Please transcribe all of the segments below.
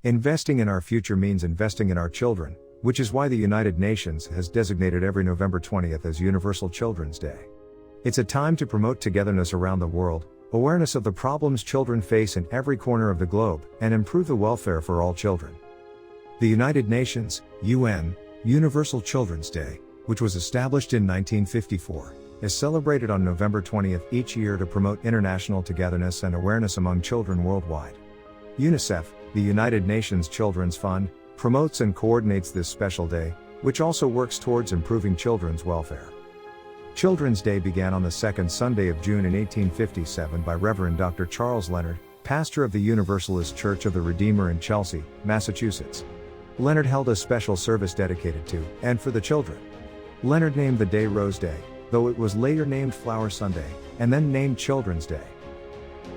Investing in our future means investing in our children, which is why the United Nations has designated every November 20th as Universal Children's Day. It's a time to promote togetherness around the world, awareness of the problems children face in every corner of the globe, and improve the welfare for all children. The United Nations, UN, Universal Children's Day, which was established in 1954, is celebrated on November 20th each year to promote international togetherness and awareness among children worldwide. UNICEF, the United Nations Children's Fund, promotes and coordinates this special day, which also works towards improving children's welfare. Children's Day began on the second Sunday of June in 1857 by Reverend Dr. Charles Leonard, pastor of the Universalist Church of the Redeemer in Chelsea, Massachusetts. Leonard held a special service dedicated to, and for the children. Leonard named the day Rose Day, though it was later named Flower Sunday, and then named Children's Day.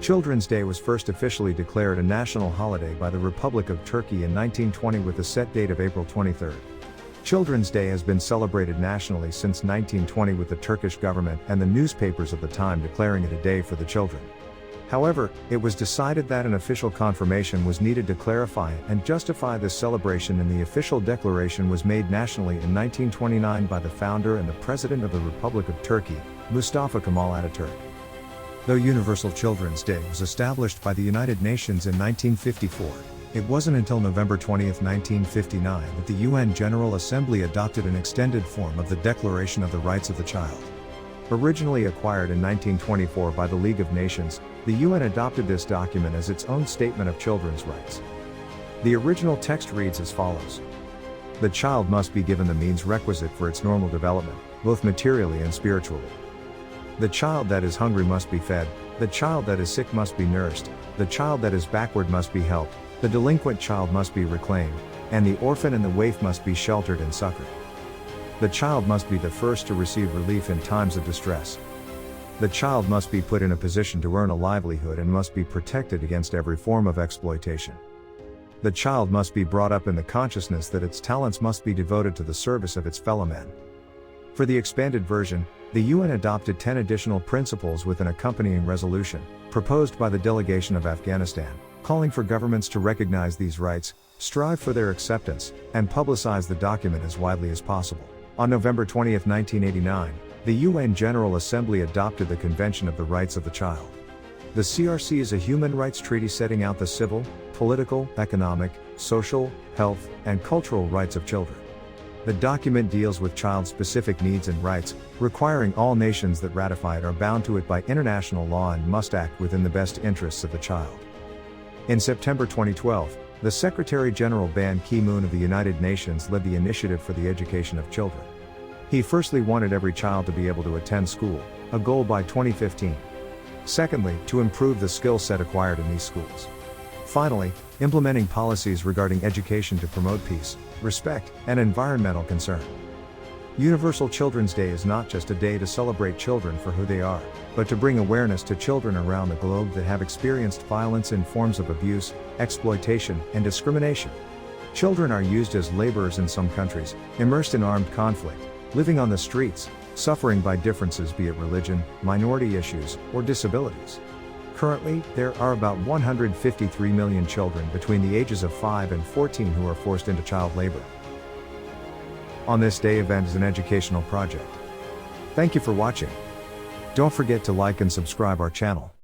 Children's Day was first officially declared a national holiday by the Republic of Turkey in 1920 with a set date of April 23. Children's Day has been celebrated nationally since 1920 with the Turkish government and the newspapers of the time declaring it a day for the children. However, it was decided that an official confirmation was needed to clarify and justify this celebration, and the official declaration was made nationally in 1929 by the founder and the President of the Republic of Turkey, Mustafa Kemal Ataturk. Though Universal Children's Day was established by the United Nations in 1954, it wasn't until November 20, 1959 that the UN General Assembly adopted an extended form of the Declaration of the Rights of the Child. Originally acquired in 1924 by the League of Nations, the UN adopted this document as its own statement of children's rights. The original text reads as follows: "The child must be given the means requisite for its normal development, both materially and spiritually. The child that is hungry must be fed, the child that is sick must be nursed, the child that is backward must be helped, the delinquent child must be reclaimed, and the orphan and the waif must be sheltered and succored. The child must be the first to receive relief in times of distress. The child must be put in a position to earn a livelihood and must be protected against every form of exploitation. The child must be brought up in the consciousness that its talents must be devoted to the service of its fellow men." For the expanded version, the UN adopted 10 additional principles with an accompanying resolution, proposed by the delegation of Afghanistan, calling for governments to recognize these rights, strive for their acceptance, and publicize the document as widely as possible. On November 20, 1989, the UN General Assembly adopted the Convention of the Rights of the Child. The CRC is a human rights treaty setting out the civil, political, economic, social, health, and cultural rights of children. The document deals with child-specific needs and rights, requiring all nations that ratify it are bound to it by international law and must act within the best interests of the child. In September 2012, the Secretary-General Ban Ki-moon of the United Nations led the initiative for the education of children. He firstly wanted every child to be able to attend school, a goal by 2015. Secondly, to improve the skill set acquired in these schools. Finally, implementing policies regarding education to promote peace, respect, and environmental concern. Universal Children's Day is not just a day to celebrate children for who they are, but to bring awareness to children around the globe that have experienced violence in forms of abuse, exploitation, and discrimination. Children are used as laborers in some countries, immersed in armed conflict, living on the streets, suffering by differences, be it religion, minority issues, or disabilities. Currently, there are about 153 million children between the ages of 5 and 14 who are forced into child labor. On This Day event is an educational project. Thank you for watching. Don't forget to like and subscribe our channel.